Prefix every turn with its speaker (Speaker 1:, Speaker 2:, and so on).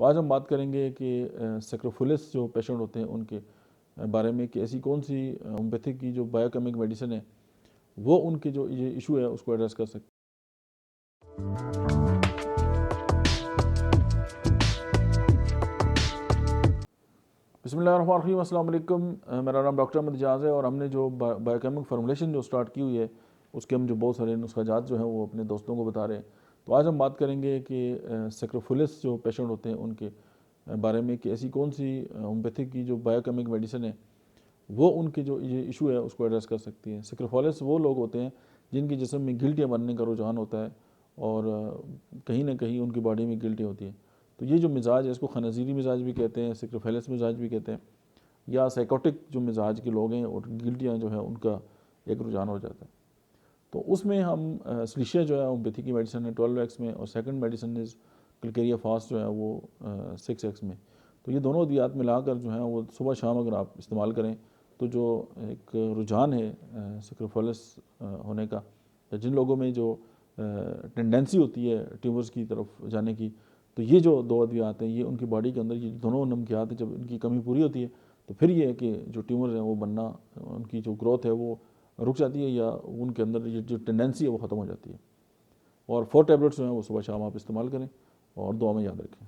Speaker 1: तो आज हम बात करेंगे कि सेक्रोफिलिस जो पेशेंट होते हैं उनके बारे में कि ऐसी कौन सी होम्योपैथिक की जो बायोकेमिक मेडिसिन है वो उनके जो ये इशू है उसको एड्रेस कर सकती है। बिस्मिल्लाहिर्रहमानिर्रहीम, अस्सलाम वालेकुम। मेरा नाम डॉक्टर अहमद एजाज है और हमने जो बायोकेमिक फार्मूलेशन जो स्टार्ट की हुई है उसके हम जो बहुत सारे नुस्खाजात जो हैं वो अपने दोस्तों को बता रहे हैं। तो आज हम बात करेंगे कि सेक्रोफिलिस जो पेशेंट होते हैं उनके बारे में कि ऐसी कौन सी होम्योपैथिक की जो बायोकेमिक मेडिसिन है वो उनके जो ये इशू है उसको एड्रेस कर सकती है। सेक्रोफिलिस वो लोग होते हैं जिनके जिस्म में गिल्टियाँ बनने का रुझान होता है और कहीं ना कहीं उनकी बॉडी में गिल्टी होती है। तो ये जो मिजाज है इसको खनाजीरी मिजाज भी कहते हैं, सेक्रोफिलिस मिजाज भी कहते हैं, या साइकोटिक जो मिजाज के लोग हैं और गिल्टियाँ जो है उनका एक रुझान हो जाता है। तो उसमें हम स्लिशिया जो है होम्योपैथी की मेडिसिन है 12x में और सेकंड मेडिसिन इज़ क्लिकेरिया फास्ट जो है वो 6x में। तो ये दोनों अद्वियात मिलाकर जो है वो सुबह शाम अगर आप इस्तेमाल करें तो जो एक रुझान है सेक्रोफिलिस होने का, या जिन लोगों में जो टेंडेंसी होती है ट्यूमर्स की तरफ जाने की, तो ये जो दो अद्वियात हैं ये उनकी बॉडी के अंदर ये दोनों नमकियात हैं, जब इनकी कमी पूरी होती है तो फिर ये है कि जो ट्यूमर्स हैं वो बनना, उनकी जो ग्रोथ है वो रुक जाती है या उनके अंदर ये जो टेंडेंसी है वो ख़त्म हो जाती है। और 4 टैबलेट्स जो हैं वो सुबह शाम आप इस्तेमाल करें और दुआ में याद रखें।